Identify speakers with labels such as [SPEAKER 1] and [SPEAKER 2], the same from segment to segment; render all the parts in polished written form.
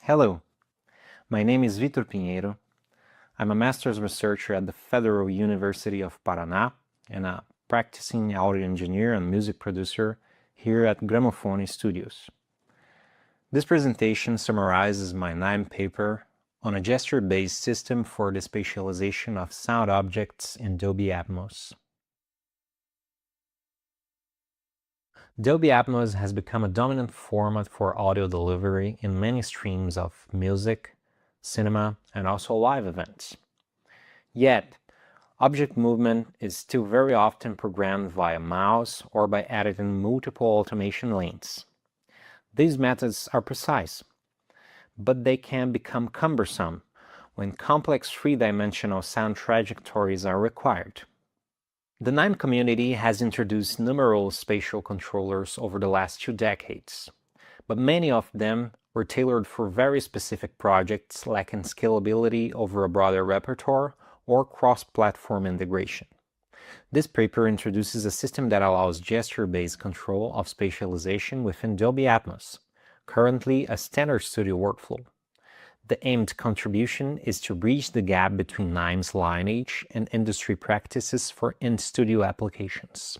[SPEAKER 1] Hello, my name is Vitor Pinheiro. I'm a master's researcher at the Federal University of Paraná and a practicing audio engineer and music producer here at Gramophone Studios. This presentation summarizes my NIME paper on a gesture-based system for the spatialization of sound objects in Dolby Atmos. Dolby Atmos has become a dominant format for audio delivery in many streams of music, cinema, and also live events. Yet, object movement is still very often programmed via mouse or by editing multiple automation lanes. These methods are precise, but they can become cumbersome when complex three-dimensional sound trajectories are required. The NIME community has introduced numerous spatial controllers over the last 2 decades, but many of them were tailored for very specific projects lacking scalability over a broader repertoire or cross-platform integration. This paper introduces a system that allows gesture-based control of spatialization within Dolby Atmos, currently a standard studio workflow. The aimed contribution is to bridge the gap between NIME's lineage and industry practices for in-studio applications.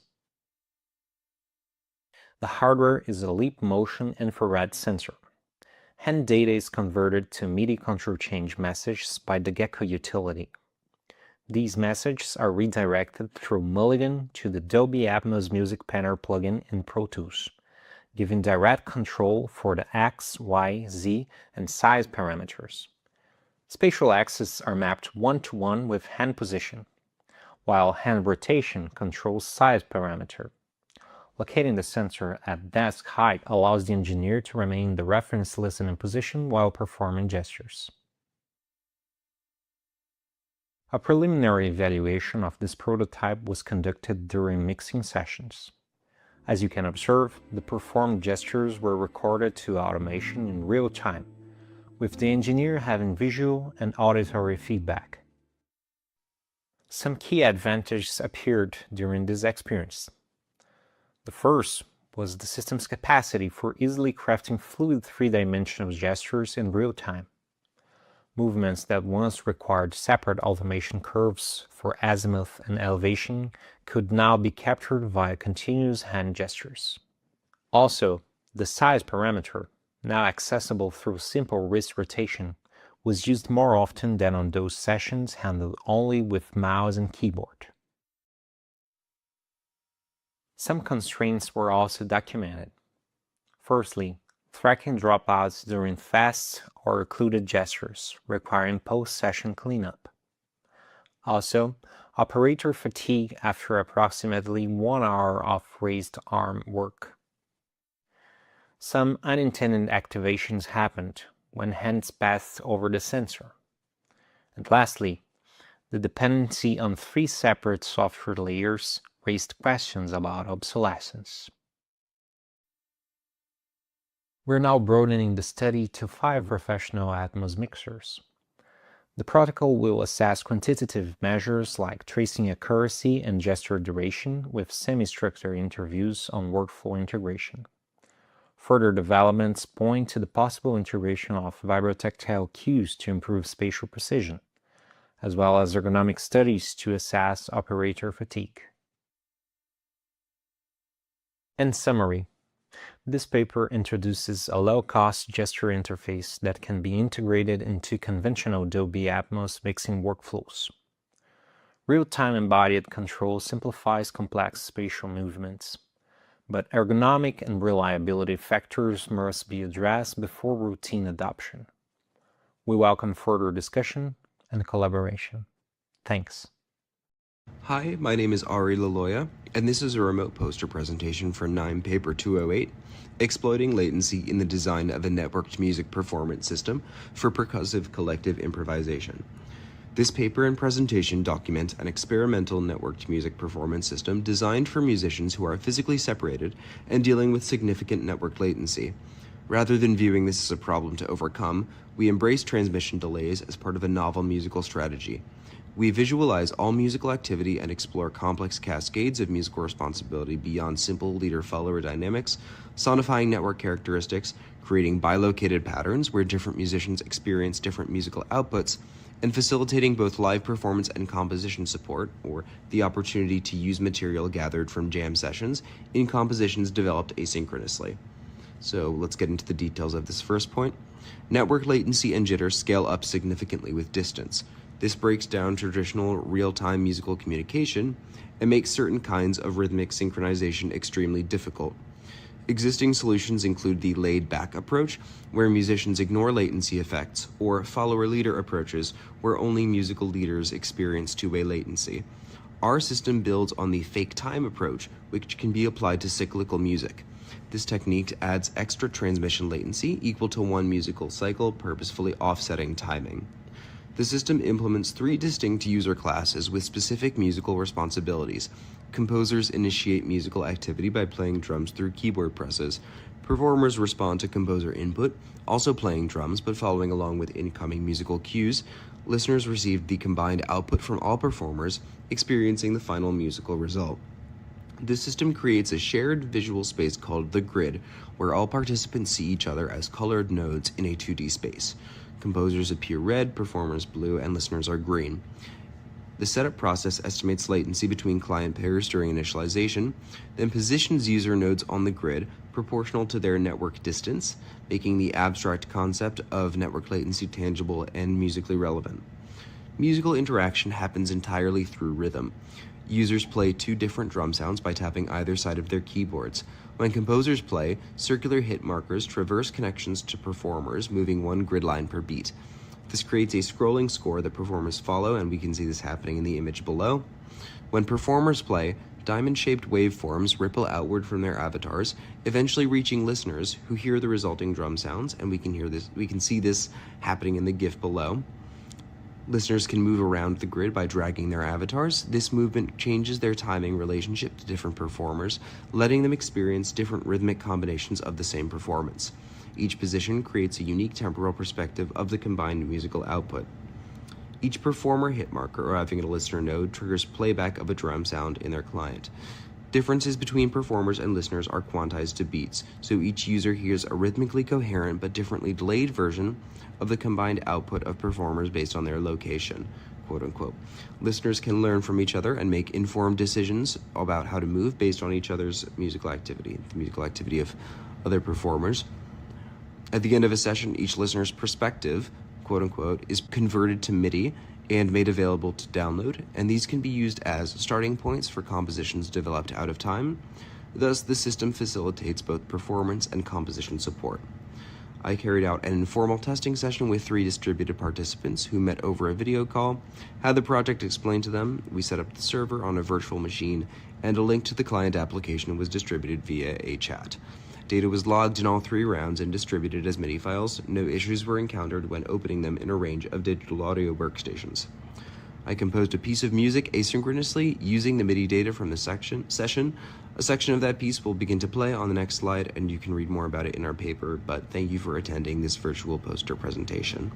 [SPEAKER 1] The hardware is a leap motion infrared sensor. Hand data is converted to MIDI control change messages by the Gecko utility. These messages are redirected through Mulligan to the Dolby Atmos Music Panel plugin in Pro Tools, giving direct control for the X, Y, Z, and size parameters. Spatial axes are mapped one-to-one with hand position, while hand rotation controls size parameter. Locating the sensor at desk height allows the engineer to remain in the reference listening position while performing gestures. A preliminary evaluation of this prototype was conducted during mixing sessions. As you can observe, the performed gestures were recorded to automation in real time, with the engineer having visual and auditory feedback. Some key advantages appeared during this experience. The first was the system's capacity for easily crafting fluid three-dimensional gestures in real time. Movements that once required separate automation curves for azimuth and elevation could now be captured via continuous hand gestures. Also, the size parameter, now accessible through simple wrist rotation, was used more often than on those sessions handled only with mouse and keyboard. Some constraints were also documented. Firstly, tracking dropouts during fast or occluded gestures, requiring post-session cleanup. Also, operator fatigue after approximately 1 hour of raised arm work. Some unintended activations happened when hands passed over the sensor. And lastly, the dependency on 3 separate software layers raised questions about obsolescence. We're now broadening the study to 5 professional Atmos mixers. The protocol will assess quantitative measures like tracing accuracy and gesture duration with semi-structured interviews on workflow integration. Further developments point to the possible integration of vibrotactile cues to improve spatial precision, as well as ergonomic studies to assess operator fatigue. In summary, this paper introduces a low-cost gesture interface that can be integrated into conventional Dolby Atmos mixing workflows. Real-time embodied control simplifies complex spatial movements, but ergonomic and reliability factors must be addressed before routine adoption. We welcome further discussion and collaboration. Thanks.
[SPEAKER 2] Hi, my name is Ari Laloya, and this is a remote poster presentation for NIME Paper 208, Exploiting Latency in the Design of a Networked Music Performance System for Percussive Collective Improvisation. This paper and presentation document an experimental networked music performance system designed for musicians who are physically separated and dealing with significant network latency. Rather than viewing this as a problem to overcome, we embrace transmission delays as part of a novel musical strategy. We visualize all musical activity and explore complex cascades of musical responsibility beyond simple leader-follower dynamics, sonifying network characteristics, creating bilocated patterns where different musicians experience different musical outputs, and facilitating both live performance and composition support, or the opportunity to use material gathered from jam sessions in compositions developed asynchronously. So let's get into the details of this first point. Network latency and jitter scale up significantly with distance. This breaks down traditional real-time musical communication and makes certain kinds of rhythmic synchronization extremely difficult. Existing solutions include the laid-back approach, where musicians ignore latency effects, or follower-leader approaches, where only musical leaders experience two-way latency. Our system builds on the fake time approach, which can be applied to cyclical music. This technique adds extra transmission latency equal to one musical cycle, purposefully offsetting timing. The system implements three distinct user classes with specific musical responsibilities. Composers initiate musical activity by playing drums through keyboard presses. Performers respond to composer input, also playing drums but following along with incoming musical cues. Listeners receive the combined output from all performers, experiencing the final musical result. This system creates a shared visual space called the grid, where all participants see each other as colored nodes in a 2D space. Composers appear red, performers blue, and listeners are green. The setup process estimates latency between client pairs during initialization, then positions user nodes on the grid proportional to their network distance, making the abstract concept of network latency tangible and musically relevant. Musical interaction happens entirely through rhythm. Users play two different drum sounds by tapping either side of their keyboards. When composers play, circular hit markers traverse connections to performers, moving one grid line per beat. This creates a scrolling score that performers follow, and we can see this happening in the image below. When performers play, diamond-shaped waveforms ripple outward from their avatars, eventually reaching listeners who hear the resulting drum sounds, and we can see this happening in the GIF below. Listeners can move around the grid by dragging their avatars. This movement changes their timing relationship to different performers, letting them experience different rhythmic combinations of the same performance. Each position creates a unique temporal perspective of the combined musical output. Each performer hit marker arriving at a listener node triggers playback of a drum sound in their client. Differences between performers and listeners are quantized to beats, so each user hears a rhythmically coherent but differently delayed version of the combined output of performers based on their location, quote unquote. Listeners can learn from each other and make informed decisions about how to move based on each other's musical activity, the musical activity of other performers. At the end of a session, each listener's perspective, quote unquote, is converted to MIDI and made available to download, and these can be used as starting points for compositions developed out of time. Thus, the system facilitates both performance and composition support. I carried out an informal testing session with 3 distributed participants who met over a video call, had the project explained to them, we set up the server on a virtual machine, and a link to the client application was distributed via a chat. Data was logged in all 3 rounds and distributed as MIDI files. No issues were encountered when opening them in a range of digital audio workstations. I composed a piece of music asynchronously using the MIDI data from the session. A section of that piece will begin to play on the next slide, and you can read more about it in our paper, but thank you for attending this virtual poster presentation.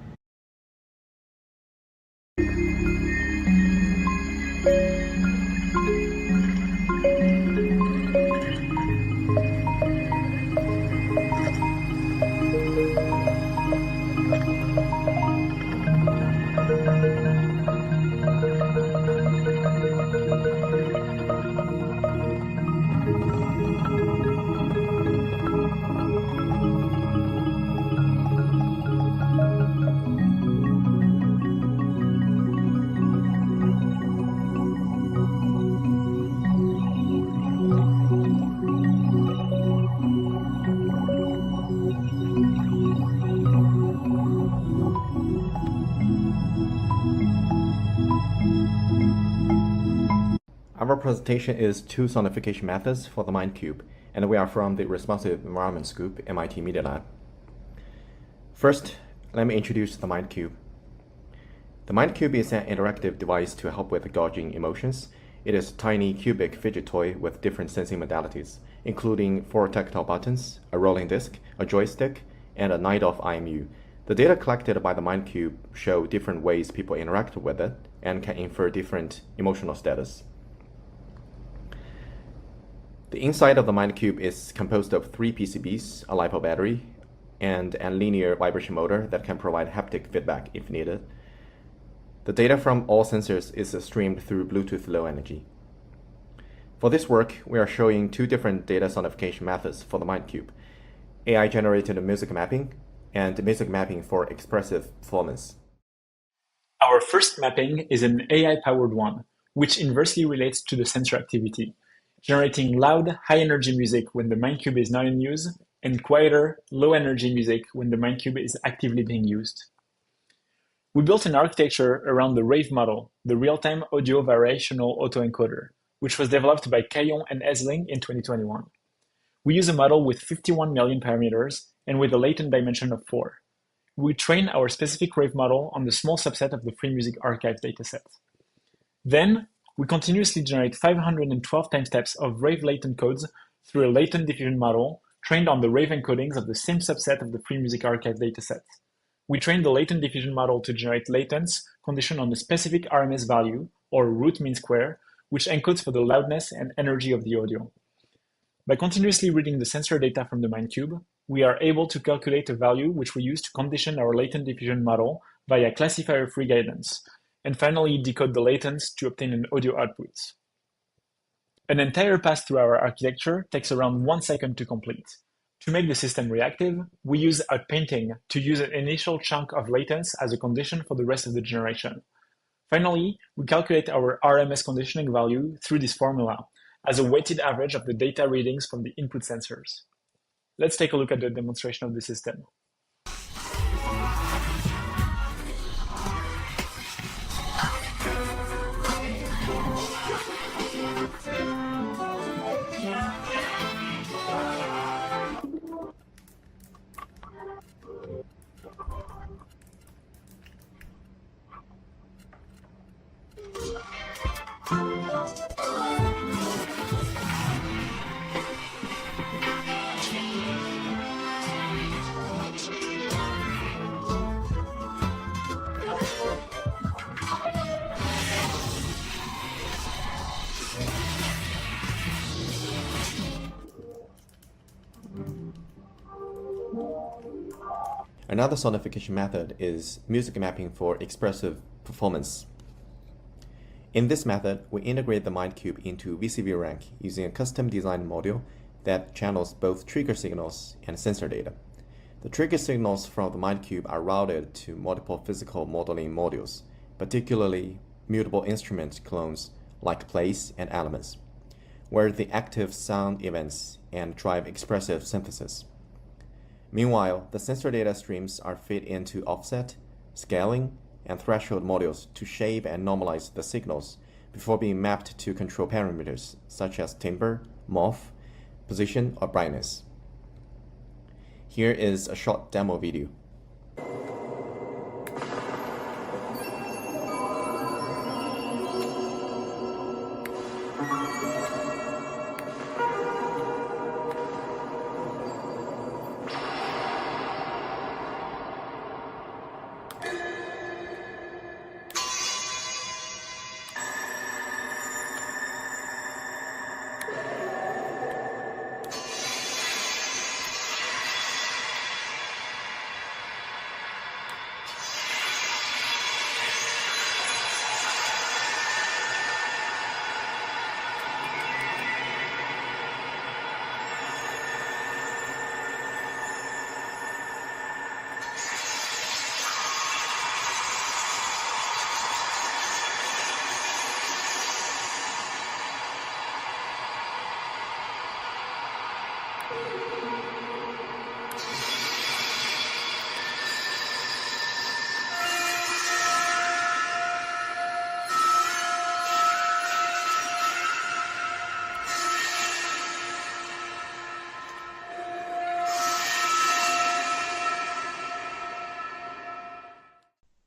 [SPEAKER 3] Our presentation is 2 sonification methods for the Mind Cube, and we are from the Responsive Environments Group, MIT Media Lab. First, let me introduce the Mind Cube. The Mind Cube is an interactive device to help with gauging emotions. It is a tiny cubic fidget toy with different sensing modalities, including 4 tactile buttons, a rolling disc, a joystick, and a night-off IMU. The data collected by the MindCube show different ways people interact with it and can infer different emotional status. The inside of the MindCube is composed of 3 PCBs, a LiPo battery, and a linear vibration motor that can provide haptic feedback if needed. The data from all sensors is streamed through Bluetooth Low Energy. For this work, we are showing 2 different data sonification methods for the MindCube: AI-generated music mapping and music mapping for expressive performance.
[SPEAKER 4] Our first mapping is an AI-powered one, which inversely relates to the sensor activity, generating loud, high-energy music when the MindCube is not in use, and quieter, low-energy music when the MindCube is actively being used. We built an architecture around the RAVE model, the Real-Time Audio Variational Autoencoder, which was developed by Caillon and Esling in 2021. We use a model with 51 million parameters and with a latent dimension of 4. We train our specific RAVE model on the small subset of the Free Music Archive dataset. Then, we continuously generate 512 timesteps of RAVE latent codes through a latent diffusion model trained on the RAVE encodings of the same subset of the Free Music Archive dataset. We trained the latent diffusion model to generate latents conditioned on a specific RMS value, or root mean square, which encodes for the loudness and energy of the audio. By continuously reading the sensor data from the MindCube, we are able to calculate a value which we use to condition our latent diffusion model via classifier-free guidance, and finally decode the latents to obtain an audio output. An entire pass through our architecture takes around 1 second to complete. To make the system reactive, we use outpainting to use an initial chunk of latents as a condition for the rest of the generation. Finally, we calculate our RMS conditioning value through this formula as a weighted average of the data readings from the input sensors. Let's take a look at the demonstration of the system.
[SPEAKER 3] Another sonification method is music mapping for expressive performance. In this method, we integrate the MindCube into VCV rank using a custom designed module that channels both trigger signals and sensor data. The trigger signals from the MindCube are routed to multiple physical modeling modules, particularly mutable instrument clones like place and elements, where the active sound events and drive expressive synthesis. Meanwhile, the sensor data streams are fed into offset, scaling, and threshold modules to shape and normalize the signals before being mapped to control parameters such as timbre, morph, position, or brightness. Here is a short demo video.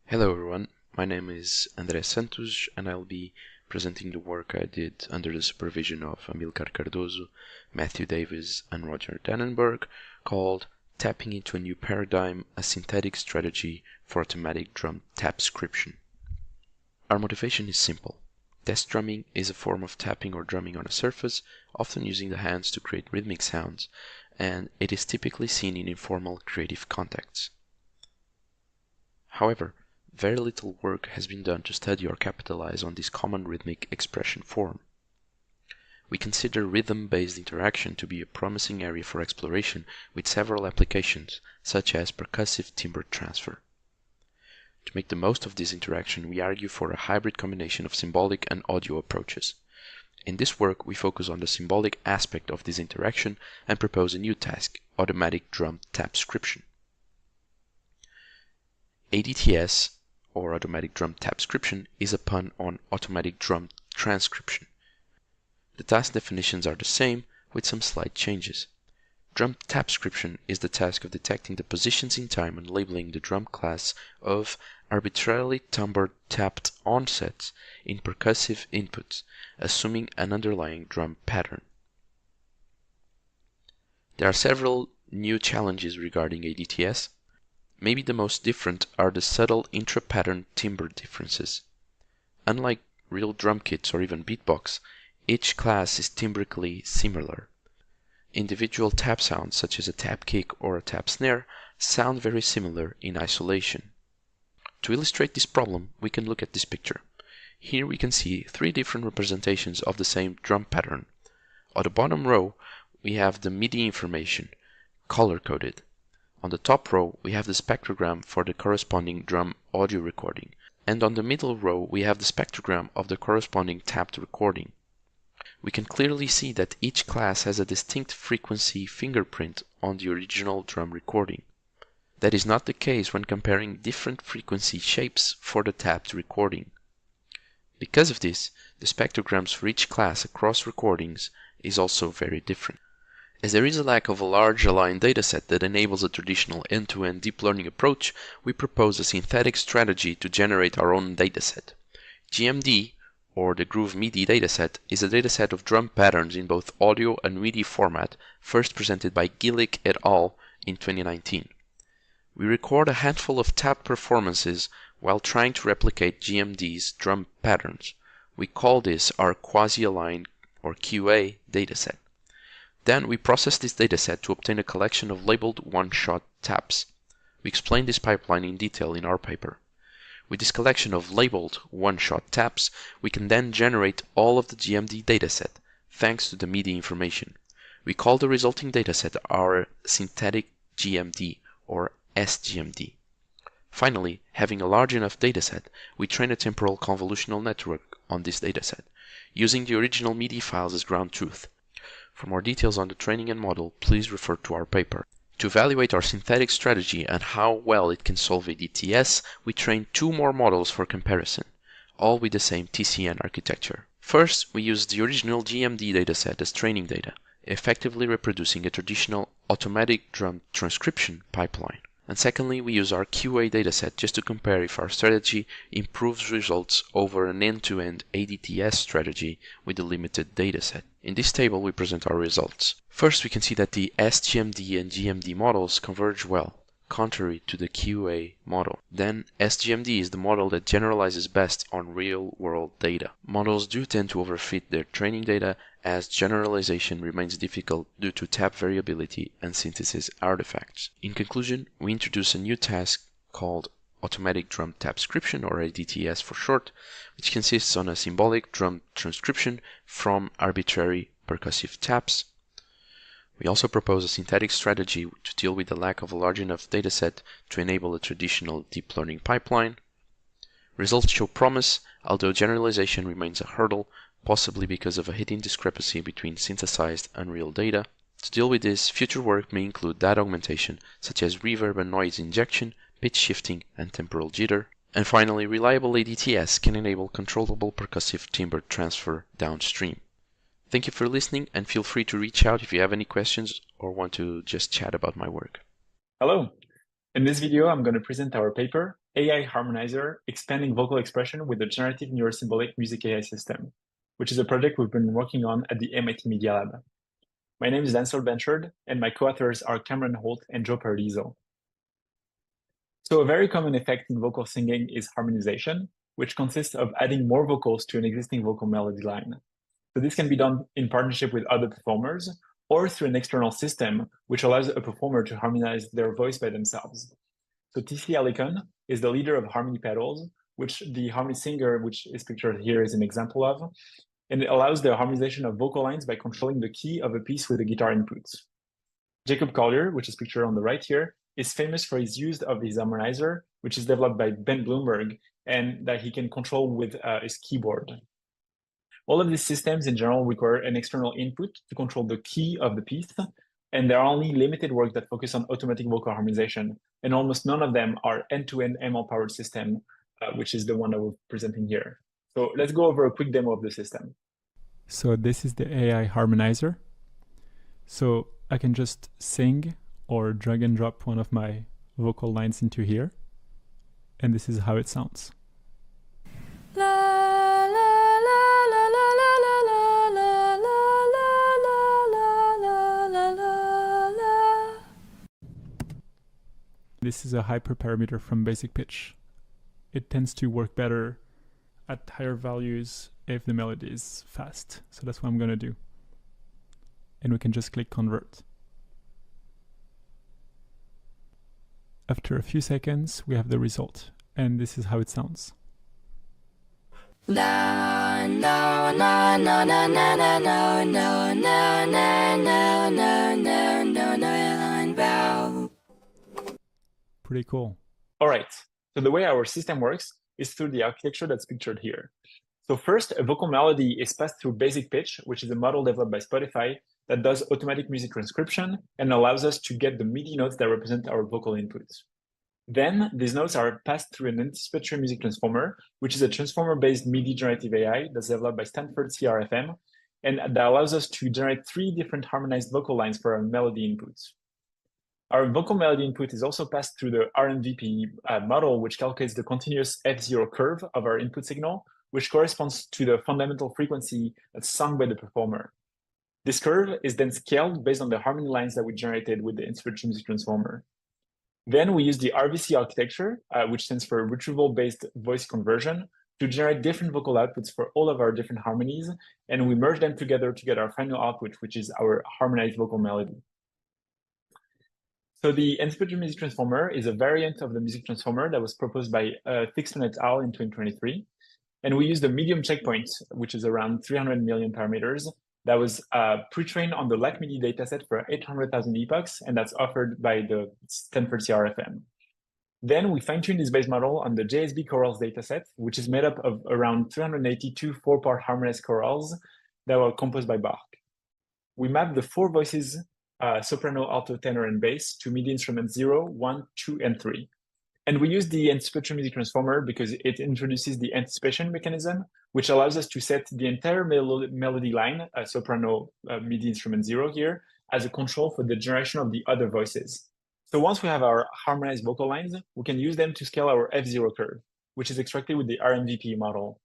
[SPEAKER 5] Hello everyone, my name is André Santos and I'll be presenting the work I did under the supervision of Amilcar Cardoso, Matthew Davis, and Roger Dannenberg, called Tapping into a New Paradigm, a Synthetic Strategy for Automatic Drum Tapscription. Our motivation is simple. Test drumming is a form of tapping or drumming on a surface, often using the hands to create rhythmic sounds, and it is typically seen in informal creative contexts. However, very little work has been done to study or capitalize on this common rhythmic expression form. We consider rhythm-based interaction to be a promising area for exploration with several applications, such as percussive timbre transfer. To make the most of this interaction, we argue for a hybrid combination of symbolic and audio approaches. In this work, we focus on the symbolic aspect of this interaction and propose a new task, automatic drum tapscription. ADTS, or automatic drum tapscription, is a pun on automatic drum transcription. The task definitions are the same, with some slight changes. Drum tapscription is the task of detecting the positions in time and labeling the drum class of arbitrarily timbred tapped onsets in percussive inputs, assuming an underlying drum pattern. There are several new challenges regarding ADTS. Maybe the most different are the subtle intra-pattern timbre differences. Unlike real drum kits or even beatbox, each class is timbrically similar. Individual tap sounds, such as a tap kick or a tap snare, sound very similar in isolation. To illustrate this problem, we can look at this picture. Here we can see three different representations of the same drum pattern. On the bottom row, we have the MIDI information, color-coded. On the top row, we have the spectrogram for the corresponding drum audio recording, and on the middle row, we have the spectrogram of the corresponding tapped recording. We can clearly see that each class has a distinct frequency fingerprint on the original drum recording. That is not the case when comparing different frequency shapes for the tapped recording. Because of this, the spectrograms for each class across recordings is also very different. As there is a lack of a large aligned dataset that enables a traditional end-to-end deep learning approach, we propose a synthetic strategy to generate our own dataset. GMD, or the Groove MIDI dataset, is a dataset of drum patterns in both audio and MIDI format, first presented by Gillick et al. In 2019. We record a handful of tapped performances while trying to replicate GMD's drum patterns. We call this our quasi-aligned, or QA, dataset. Then we process this dataset to obtain a collection of labeled one-shot taps. We explain this pipeline in detail in our paper. With this collection of labeled one-shot taps, we can then generate all of the GMD dataset, thanks to the MIDI information. We call the resulting dataset our synthetic GMD, or SGMD. Finally, having a large enough dataset, we train a temporal convolutional network on this dataset, using the original MIDI files as ground truth. For more details on the training and model, please refer to our paper. To evaluate our synthetic strategy and how well it can solve ADTS, we trained two more models for comparison, all with the same TCN architecture. First, we used the original GMD dataset as training data, effectively reproducing a traditional automatic drum transcription pipeline. And secondly, we use our QA dataset just to compare if our strategy improves results over an end-to-end ADTS strategy with a limited dataset. In this table, we present our results. First, we can see that the SGMD and GMD models converge well, contrary to the QA model. Then, SGMD is the model that generalizes best on real-world data. Models do tend to overfit their training data, as generalization remains difficult due to tap variability and synthesis artifacts. In conclusion, we introduce a new task called Automatic Drum Tapscription, or ADTS for short, which consists on a symbolic drum transcription from arbitrary percussive taps. We also propose a synthetic strategy to deal with the lack of a large enough dataset to enable a traditional deep learning pipeline. Results show promise, although generalization remains a hurdle, possibly because of a hidden discrepancy between synthesized and real data. To deal with this, future work may include data augmentation, such as reverb and noise injection, pitch shifting, and temporal jitter. And finally, reliable ADTS can enable controllable percussive timbre transfer downstream. Thank you for listening, and feel free to reach out if you have any questions or want to just chat about my work.
[SPEAKER 4] Hello. In this video, I'm going to present our paper, AI Harmonizer, Expanding Vocal Expression with a Generative Neurosymbolic Music AI System, which is a project we've been working on at the MIT Media Lab. My name is Ansel Benchard, and my co-authors are Cameron Holt and Joe Paradiso. So a very common effect in vocal singing is harmonization, which consists of adding more vocals to an existing vocal melody line. So this can be done in partnership with other performers or through an external system, which allows a performer to harmonize their voice by themselves. So TC Alicon is the leader of Harmony Pedals, which the Harmony Singer, which is pictured here, is an example of. And it allows the harmonization of vocal lines by controlling the key of a piece with a guitar input. Jacob Collier, which is pictured on the right here, is famous for his use of his harmonizer, which is developed by Ben Bloomberg, and that he can control with his keyboard. All of these systems in general require an external input to control the key of the piece, and there are only limited work that focus on automatic vocal harmonization, and almost none of them are end-to-end ML-powered system, which is the one that we're presenting here. So let's go over a quick demo of the system.
[SPEAKER 6] So this is the AI harmonizer. So I can just sing or drag and drop one of my vocal lines into here, and this is how it sounds. This is a hyperparameter from basic pitch. It tends to work better at higher values if the melody is fast. So that's what I'm going to do. And we can just click convert. After a few seconds, we have the result. And this is how it sounds. Pretty cool.
[SPEAKER 4] All right, so the way our system works is through the architecture that's pictured here. So first, a vocal melody is passed through basic pitch, which is a model developed by Spotify that does automatic music transcription and allows us to get the MIDI notes that represent our vocal inputs. Then these notes are passed through an anticipatory music transformer, which is a transformer-based MIDI generative AI that's developed by Stanford CRFM, and that allows us to generate 3 different harmonized vocal lines for our melody inputs. Our vocal melody input is also passed through the RMVP model, which calculates the continuous F0 curve of our input signal, which corresponds to the fundamental frequency that's sung by the performer. This curve is then scaled based on the harmony lines that we generated with the anticipatory music transformer. Then we use the RVC architecture, which stands for retrieval-based voice conversion, to generate different vocal outputs for all of our different harmonies, and we merge them together to get our final output, which is our harmonized vocal melody. So the anticipatory music transformer is a variant of the music transformer that was proposed by Thixton et al. In 2023. And we use the medium checkpoint, which is around 300 million parameters, that was pre-trained on the LAC-MIDI dataset for 800,000 epochs, and that's offered by the Stanford CRFM. Then we fine-tuned this base model on the JSB chorals dataset, which is made up of around 382 4-part harmonized chorals that were composed by Bach. We mapped the 4 voices, soprano, alto, tenor, and bass, to MIDI instruments 0, 1, 2, and 3. And we use the anticipatory music transformer because it introduces the anticipation mechanism, which allows us to set the entire melody line, soprano, MIDI instrument 0 here, as a control for the generation of the other voices. So once we have our harmonized vocal lines, we can use them to scale our F0 curve, which is extracted with the RMVP model.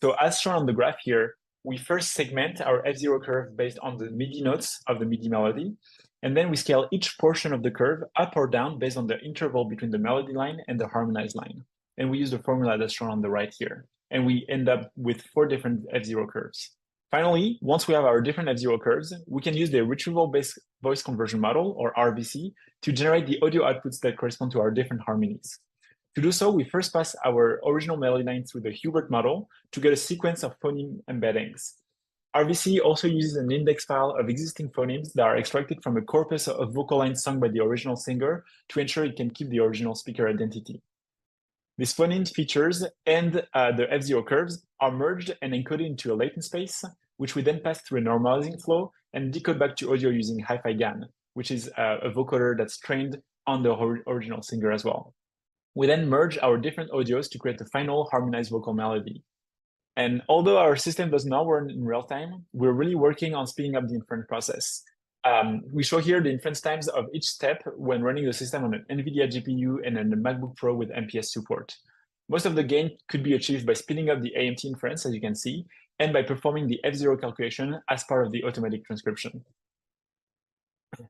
[SPEAKER 4] So as shown on the graph here, we first segment our F0 curve based on the MIDI notes of the MIDI melody, and then we scale each portion of the curve up or down based on the interval between the melody line and the harmonized line. And we use the formula that's shown on the right here. And we end up with 4 different F0 curves. Finally, once we have our different F0 curves, we can use the retrieval-based voice conversion model, or RVC, to generate the audio outputs that correspond to our different harmonies. To do so, we first pass our original melody line through the Hubert model to get a sequence of phoneme embeddings. RVC also uses an index file of existing phonemes that are extracted from a corpus of vocal lines sung by the original singer to ensure it can keep the original speaker identity. These phoneme features and the F0 curves are merged and encoded into a latent space, which we then pass through a normalizing flow and decode back to audio using Hi-Fi GAN, which is a vocoder that's trained on the original singer as well. We then merge our different audios to create the final harmonized vocal melody. And although our system does not work in real time, we're really working on speeding up the inference process. We show here the inference times of each step when running the system on an NVIDIA GPU and on a MacBook Pro with MPS support. Most of the gain could be achieved by speeding up the AMT inference, as you can see, and by performing the F0 calculation as part of the automatic transcription.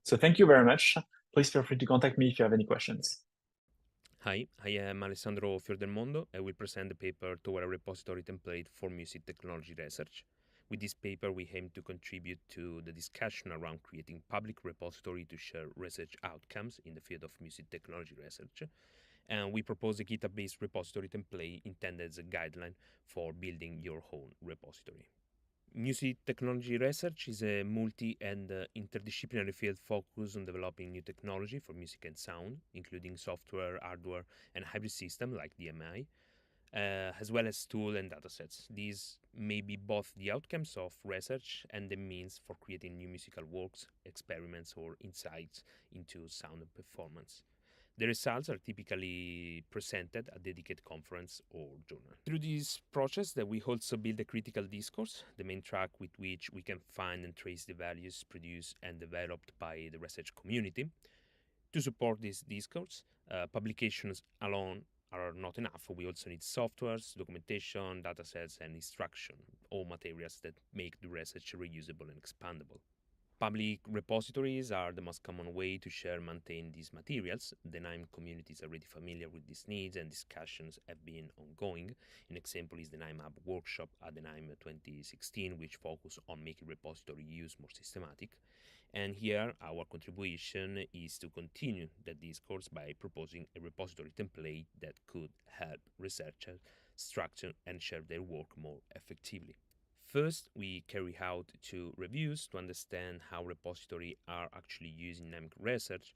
[SPEAKER 4] So thank you very much. Please feel free to contact me if you have any questions.
[SPEAKER 7] Hi, I am Alessandro Fiordelmondo. I will present the paper toward a repository template for music technology research. With this paper, we aim to contribute to the discussion around creating public repository to share research outcomes in the field of music technology research. And we propose a GitHub-based repository template intended as a guideline for building your own repository. Music technology research is a multi and interdisciplinary field focused on developing new technology for music and sound, including software, hardware, and hybrid systems like DMI, as well as tools and datasets. These may be both the outcomes of research and the means for creating new musical works, experiments, or insights into sound and performance. The results are typically presented at dedicated conference or journal. Through this process that we also build a critical discourse, the main track with which we can find and trace the values produced and developed by the research community. To support this discourse, publications alone are not enough. We also need softwares, documentation, datasets, and instruction, all materials that make the research reusable and expandable. Public repositories are the most common way to share and maintain these materials. The NIME community is already familiar with these needs and discussions have been ongoing. An example is the NIME Hub workshop at the NIME 2016, which focused on making repository use more systematic. And here our contribution is to continue that discourse by proposing a repository template that could help researchers structure and share their work more effectively. First, we carry out two reviews to understand how repositories are actually used in NIME research.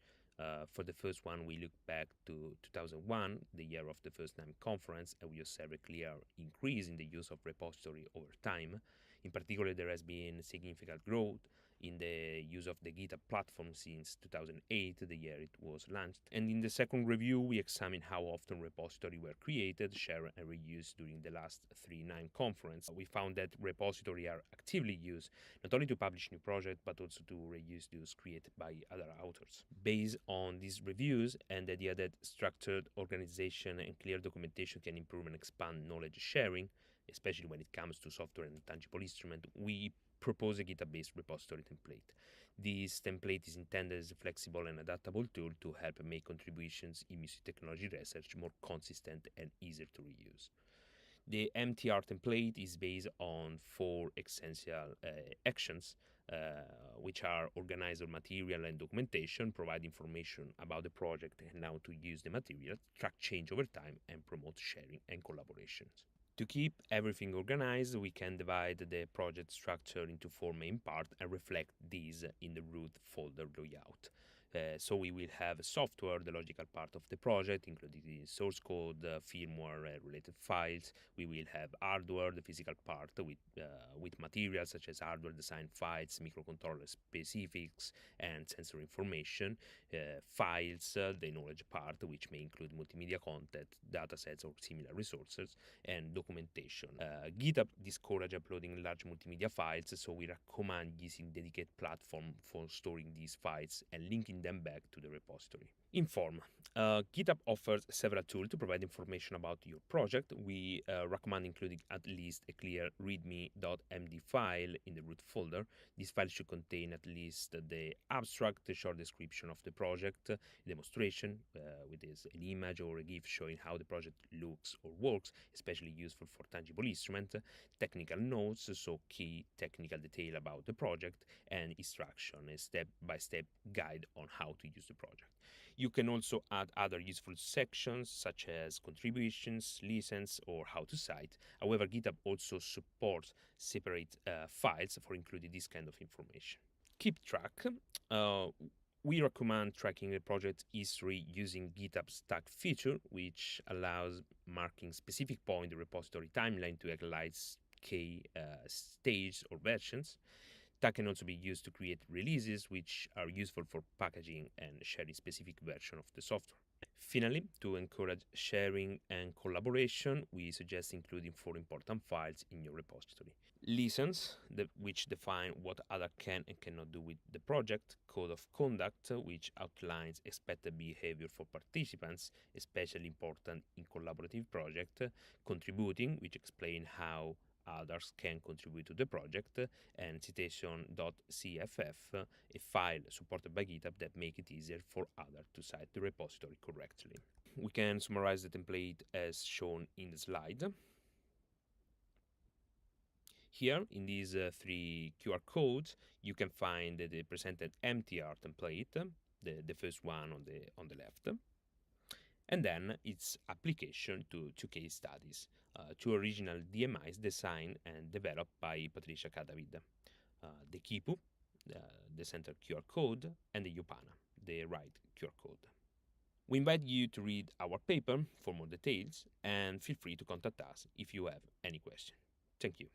[SPEAKER 7] For the first one, we look back to 2001, the year of the first NIME conference, and we observe a clear increase in the use of repository over time. In particular, there has been significant growth in the use of the GitHub platform since 2008, the year it was launched. And in the second review, we examine how often repositories were created, shared, and reused during the last three NIME conferences. We found that repositories are actively used not only to publish new projects, but also to reuse those created by other authors. Based on these reviews and the idea that structured organization and clear documentation can improve and expand knowledge sharing, especially when it comes to software and tangible instrument, we propose a GitHub-based repository template. This template is intended as a flexible and adaptable tool to help make contributions in music technology research more consistent and easier to reuse. The MTR template is based on four essential actions, which are organizer material and documentation, provide information about the project and how to use the material, track change over time, and promote sharing and collaborations. To keep everything organized, we can divide the project structure into four main parts and reflect these in the root folder layout. So we will have software, the logical part of the project, including the source code, firmware, related files. We will have hardware, the physical part, with materials such as hardware design files, microcontroller specifics, and sensor information. Files, the knowledge part, which may include multimedia content, datasets, or similar resources, and documentation. GitHub discourages uploading large multimedia files, so we recommend using dedicated platform for storing these files and linking them back to the repository. Inform. GitHub offers several tools to provide information about your project. We recommend including at least a clear readme.md file in the root folder. This file should contain at least the abstract, the short description of the project, demonstration, with an image or a GIF showing how the project looks or works, especially useful for tangible instrument, technical notes, so key technical detail about the project, and instruction, a step-by-step guide on how to use the project. You can also add other useful sections such as contributions, listens, or how to cite. However, GitHub also supports separate files for including this kind of information. Keep track. We recommend tracking the project history using GitHub's tag feature, which allows marking specific point in the repository timeline to highlight key stages or versions. Tag can also be used to create releases, which are useful for packaging and sharing specific version of the software. Finally, to encourage sharing and collaboration, we suggest including 4 important files in your repository. Lessons, which define what others can and cannot do with the project, code of conduct, which outlines expected behavior for participants, especially important in collaborative projects, contributing, which explain how others can contribute to the project, and citation.cff, a file supported by GitHub that make it easier for others to cite the repository correctly. We can summarize the template as shown in the slide. Here, in these 3 QR codes, you can find the presented MTR template, the first one on the left, and then its application to 2 case studies, 2 original DMIs designed and developed by Patricia Cadavid, the Kipu, the center QR code, and the Yupana, the right QR code. We invite you to read our paper for more details, and feel free to contact us if you have any question. Thank you.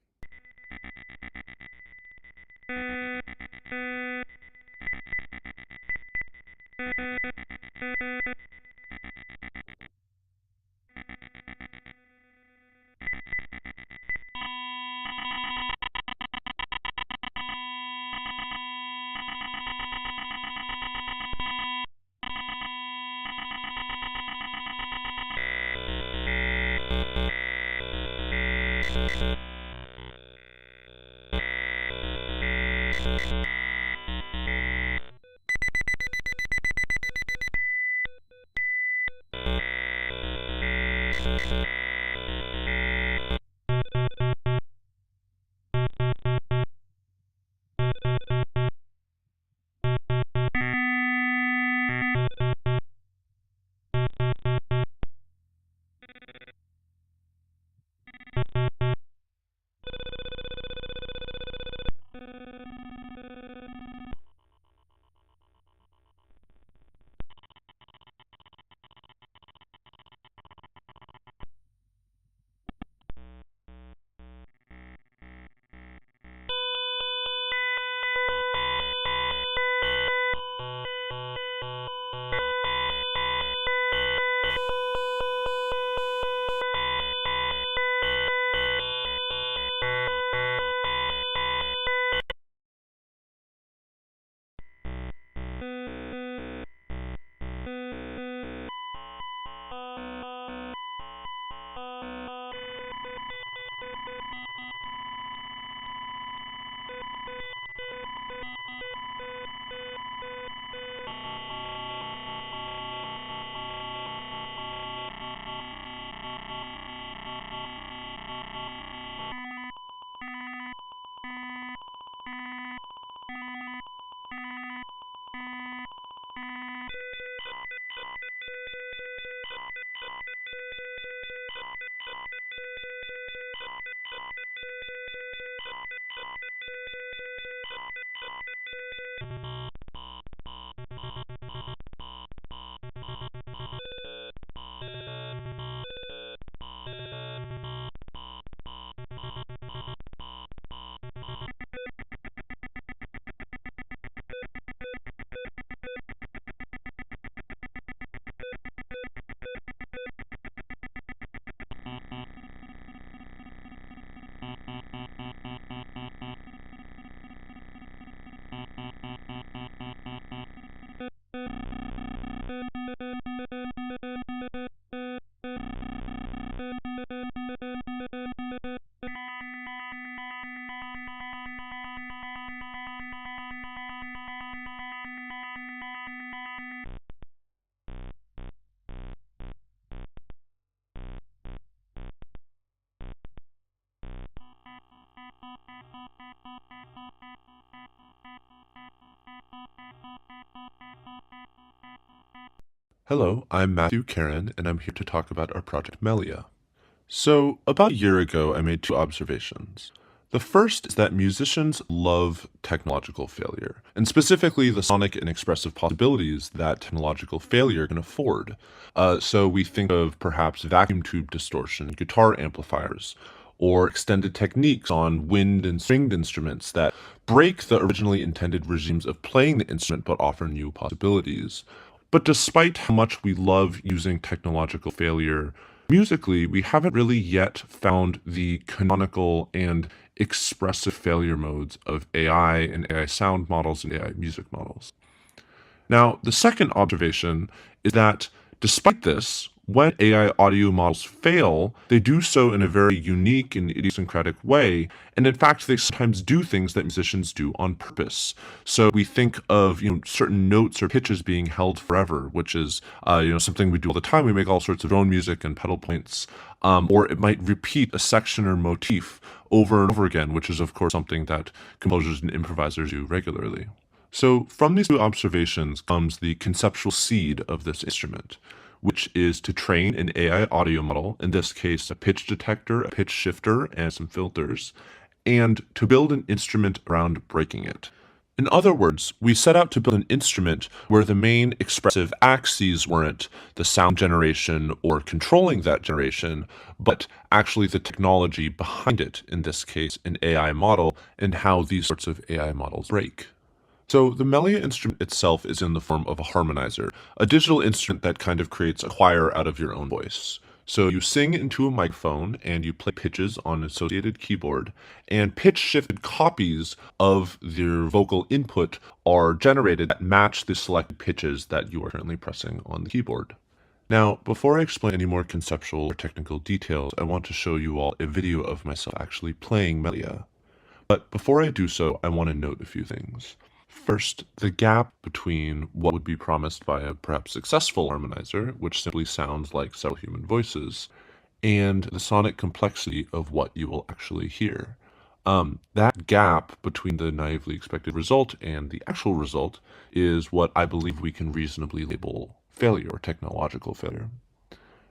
[SPEAKER 8] Hello, I'm Matthew Karen, and I'm here to talk about our project Melia. So, about a year ago, I made 2 observations. The first is that musicians love technological failure, and specifically the sonic and expressive possibilities that technological failure can afford. So we think of perhaps vacuum tube distortion, guitar amplifiers, or extended techniques on wind and stringed instruments that break the originally intended regimes of playing the instrument but offer new possibilities. But despite how much we love using technological failure musically, we haven't really yet found the canonical and expressive failure modes of AI and AI sound models and AI music models. Now, the second observation is that despite this, when AI audio models fail, they do so in a very unique and idiosyncratic way, and in fact, they sometimes do things that musicians do on purpose. So we think of certain notes or pitches being held forever, which is something we do all the time. We make all sorts of drone music and pedal points, or it might repeat a section or motif over and over again, which is of course something that composers and improvisers do regularly. So from these two observations comes the conceptual seed of this instrument, which is to train an AI audio model, in this case a pitch detector, a pitch shifter, and some filters, and to build an instrument around breaking it. In other words, we set out to build an instrument where the main expressive axes weren't the sound generation or controlling that generation, but actually the technology behind it, in this case an AI model, and how these sorts of AI models break. So the Melia instrument itself is in the form of a harmonizer, a digital instrument that kind of creates a choir out of your own voice. So you sing into a microphone and you play pitches on an associated keyboard, and pitch-shifted copies of your vocal input are generated that match the selected pitches that you are currently pressing on the keyboard. Now, before I explain any more conceptual or technical details, I want to show you all a video of myself actually playing Melia. But before I do so, I want to note a few things. First, the gap between what would be promised by a perhaps successful harmonizer, which simply sounds like several human voices, and the sonic complexity of what you will actually hear. That gap between the naively expected result and the actual result is what I believe we can reasonably label failure or technological failure.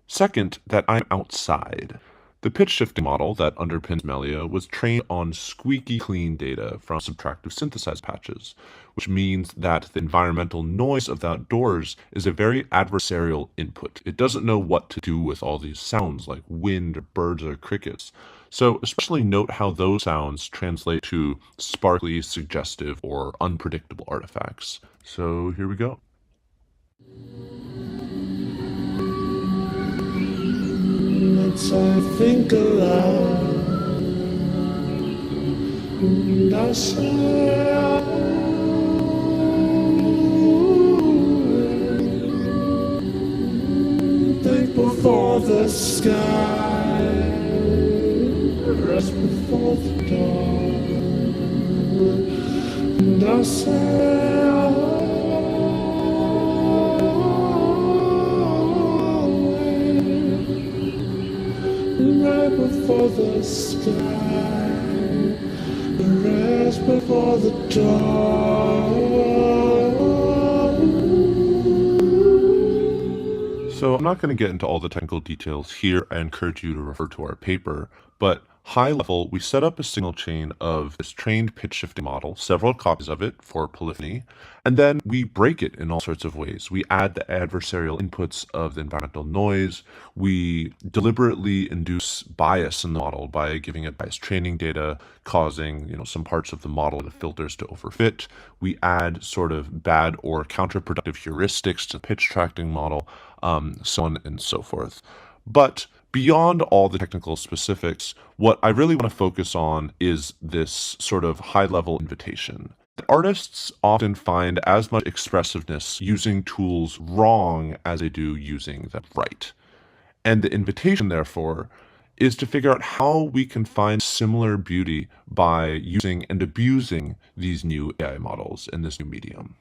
[SPEAKER 8] Second, that I'm outside. The pitch shifting model that underpins Melia was trained on squeaky clean data from subtractive synthesized patches, which means that the environmental noise of the outdoors is a very adversarial input. It doesn't know what to do with all these sounds like wind or birds or crickets. So especially note how those sounds translate to sparkly, suggestive, or unpredictable artifacts. So here we go.
[SPEAKER 9] Let's I think aloud, and I say, think before the sky, rest before the dawn, and I say, right before the sky, the rest before the dawn.
[SPEAKER 8] So I'm not going to get into all the technical details here. I encourage you to refer to our paper, but high level, we set up a signal chain of this trained pitch shifting model, several copies of it for polyphony, and then we break it in all sorts of ways. We add the adversarial inputs of the environmental noise. We deliberately induce bias in the model by giving it bias training data, causing some parts of the model, the filters, to overfit. We add sort of bad or counterproductive heuristics to the pitch tracking model, so on and so forth. But beyond all the technical specifics, what I really want to focus on is this sort of high-level invitation. Artists often find as much expressiveness using tools wrong as they do using them right. And the invitation, therefore, is to figure out how we can find similar beauty by using and abusing these new AI models in this new medium.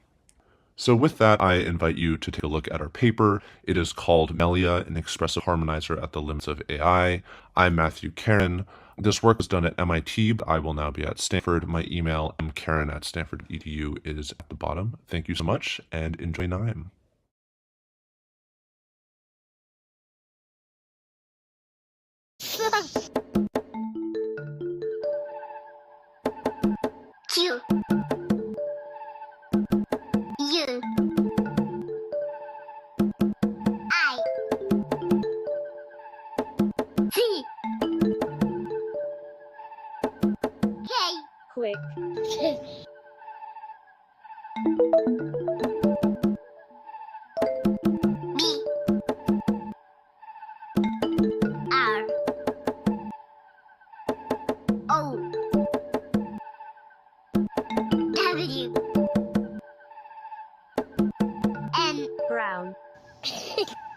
[SPEAKER 8] So with that, I invite you to take a look at our paper. It is called Melia, an Expressive Harmonizer at the Limits of AI. I'm Matthew Karen. This work was done at MIT, but I will now be at Stanford. My email, mkaren@stanford.edu, is at the bottom. Thank you so much, and enjoy NIME.
[SPEAKER 10] Q U I T K. Quick.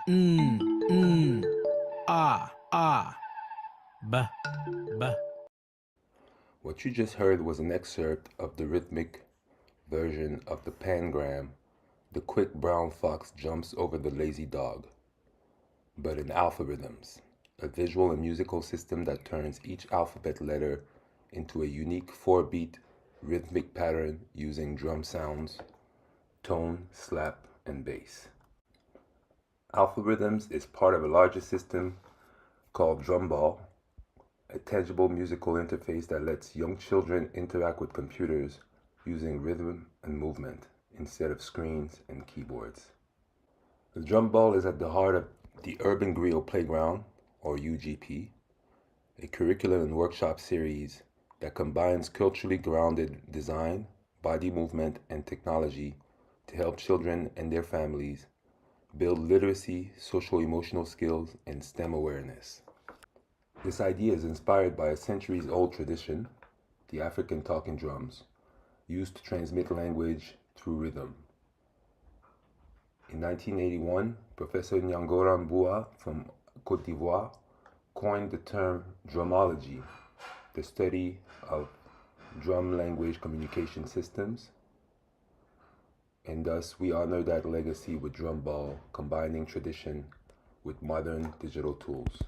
[SPEAKER 11] What you just heard was an excerpt of the rhythmic version of the pangram, "The quick brown fox jumps over the lazy dog," but in algorithms, a visual and musical system that turns each alphabet letter into a unique 4-beat rhythmic pattern using drum sounds, tone, slap, and bass. Algorithms is part of a larger system called Drumball, a tangible musical interface that lets young children interact with computers using rhythm and movement instead of screens and keyboards. The drum ball is at the heart of the Urban Griot Playground, or UGP, a curriculum and workshop series that combines culturally grounded design, body movement, and technology to help children and their families build literacy, social-emotional skills, and STEM awareness. This idea is inspired by a centuries-old tradition, the African talking drums, used to transmit language through rhythm. In 1981, Professor Nyangora Mbua from Côte d'Ivoire coined the term drumology, the study of drum language communication systems, and thus we honor that legacy with Drumball, combining tradition with modern digital tools.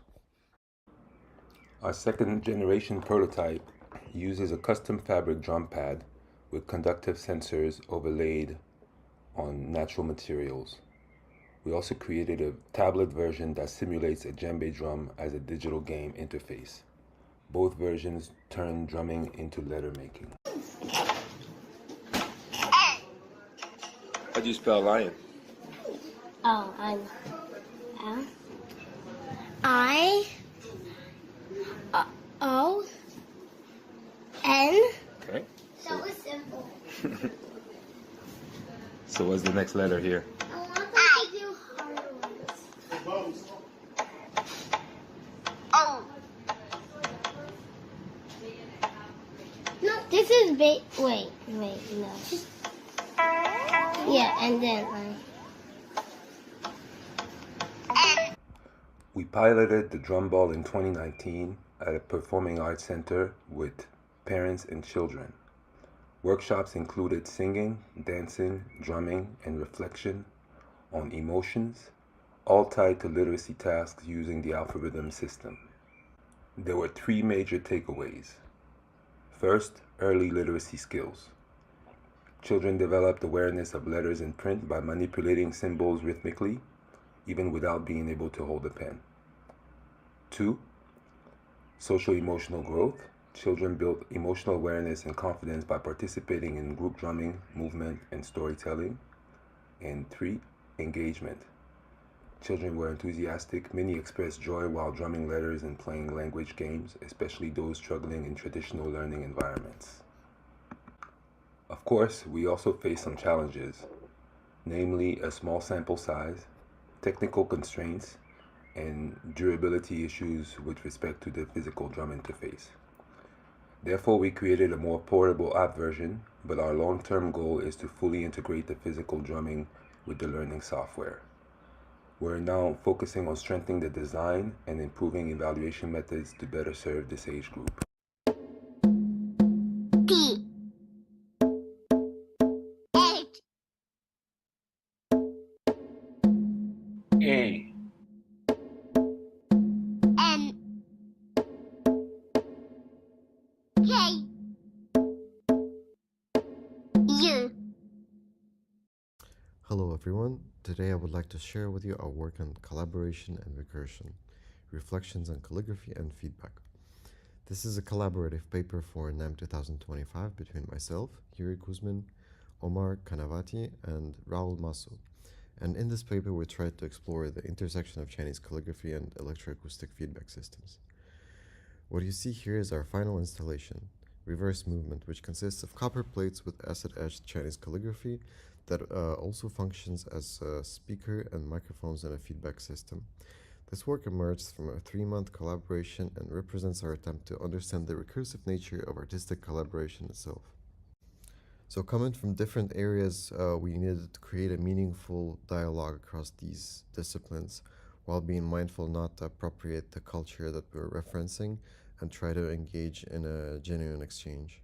[SPEAKER 11] Our second generation prototype uses a custom fabric drum pad with conductive sensors overlaid on natural materials. We also created a tablet version that simulates a djembe drum as a digital game interface. Both versions turn drumming into letter making. How do you spell lion?
[SPEAKER 10] Oh, I O N.
[SPEAKER 11] Okay.
[SPEAKER 10] That was simple.
[SPEAKER 11] So what's the next letter here?
[SPEAKER 10] I want them to do harder ones. Oh. No, this is big. Wait, no. Yeah, and then
[SPEAKER 11] We piloted the drum ball in 2019 at a performing arts center with parents and children. Workshops included singing, dancing, drumming, and reflection on emotions, all tied to literacy tasks using the algorithm system. There were 3 major takeaways. First, early literacy skills. Children developed awareness of letters in print by manipulating symbols rhythmically, even without being able to hold a pen. 2, social-emotional growth. Children built emotional awareness and confidence by participating in group drumming, movement, and storytelling. And 3, engagement. Children were enthusiastic. Many expressed joy while drumming letters and playing language games, especially those struggling in traditional learning environments. Of course, we also faced some challenges, namely a small sample size, technical constraints, and durability issues with respect to the physical drum interface. Therefore, we created a more portable app version, but our long-term goal is to fully integrate the physical drumming with the learning software. We're now focusing on strengthening the design and improving evaluation methods to better serve this age group.
[SPEAKER 10] P H
[SPEAKER 11] A.
[SPEAKER 10] N K U.
[SPEAKER 12] Hello everyone, today I would like to share with you our work on collaboration and recursion, reflections on calligraphy and feedback. This is a collaborative paper for NIME 2025 between myself, Yuri Kuzmin, Omar Kanavati, and Raul Maso. And in this paper we tried to explore the intersection of Chinese calligraphy and electroacoustic feedback systems. What you see here is our final installation, Reverse Movement, which consists of copper plates with acid-etched Chinese calligraphy that also functions as a speaker and microphones and a feedback system. This work emerged from a 3-month collaboration and represents our attempt to understand the recursive nature of artistic collaboration itself. So coming from different areas, we needed to create a meaningful dialogue across these disciplines while being mindful not to appropriate the culture that we're referencing and try to engage in a genuine exchange.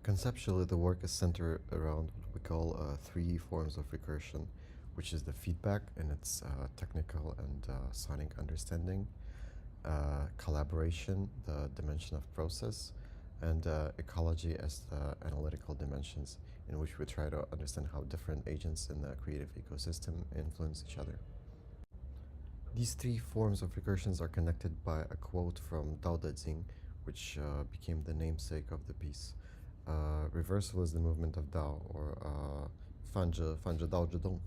[SPEAKER 12] Conceptually, the work is centered around what we call three forms of recursion, which is the feedback in its technical and sonic understanding, collaboration, the dimension of process, and ecology as the analytical dimensions, in which we try to understand how different agents in the creative ecosystem influence each other. These three forms of recursions are connected by a quote from Dao De Jing, which became the namesake of the piece. Reversal is the movement of Dao, or 反着道之动.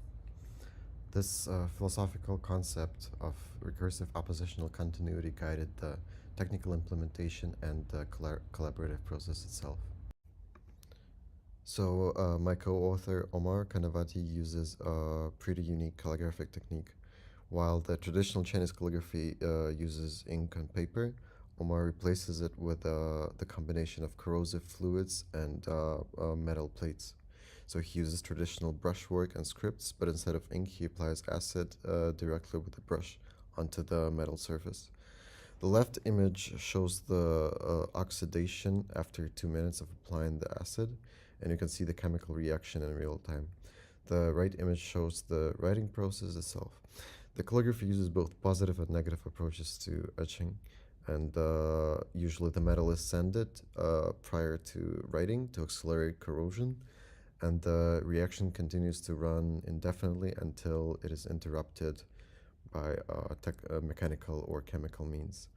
[SPEAKER 12] This philosophical concept of recursive oppositional continuity guided the technical implementation and the collaborative process itself. So my co-author Omar Kanavati uses a pretty unique calligraphic technique. While the traditional Chinese calligraphy uses ink and paper, Omar replaces it with the combination of corrosive fluids and metal plates. So he uses traditional brushwork and scripts, but instead of ink, he applies acid directly with the brush onto the metal surface. The left image shows the oxidation after 2 minutes of applying the acid, and you can see the chemical reaction in real time. The right image shows the writing process itself. The calligraphy uses both positive and negative approaches to etching, and usually the metal is sanded prior to writing to accelerate corrosion, and the reaction continues to run indefinitely until it is interrupted by mechanical or chemical means.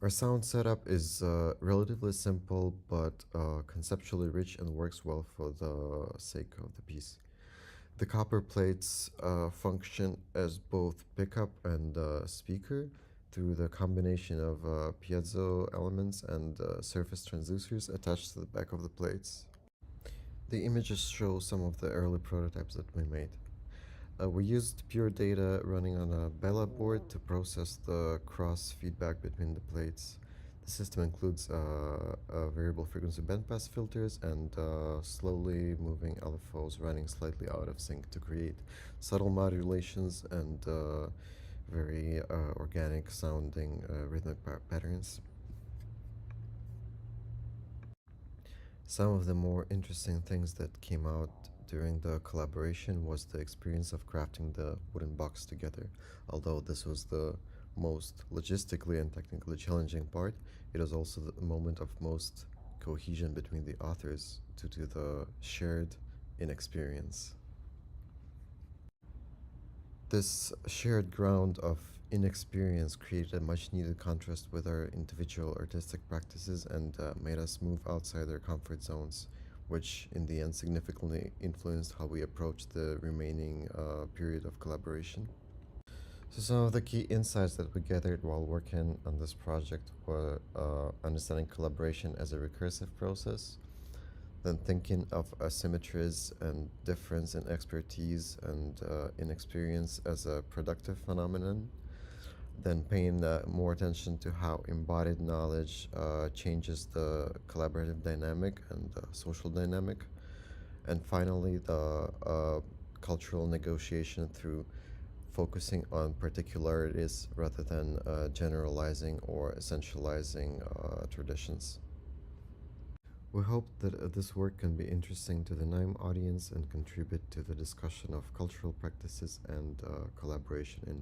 [SPEAKER 12] Our sound setup is relatively simple but conceptually rich and works well for the sake of the piece. The copper plates function as both pickup and speaker through the combination of piezo elements and surface transducers attached to the back of the plates. The images show some of the early prototypes that we made. We used pure data running on a Bella board to process the cross feedback between the plates. The system includes variable frequency bandpass filters and slowly moving LFOs running slightly out of sync to create subtle modulations and very organic sounding rhythmic patterns. Some of the more interesting things that came out during the collaboration was the experience of crafting the wooden box together. Although this was the most logistically and technically challenging part, it was also the moment of most cohesion between the authors due to the shared inexperience. This shared ground of inexperience created a much needed contrast with our individual artistic practices and made us move outside our comfort zones, which in the end significantly influenced how we approached the remaining period of collaboration. So some of the key insights that we gathered while working on this project were understanding collaboration as a recursive process, then thinking of asymmetries and difference in expertise and inexperience as a productive phenomenon, then paying more attention to how embodied knowledge changes the collaborative dynamic and social dynamic, and finally the cultural negotiation through focusing on particularities rather than generalizing or essentializing traditions. We hope that this work can be interesting to the NIME audience and contribute to the discussion of cultural practices and collaboration in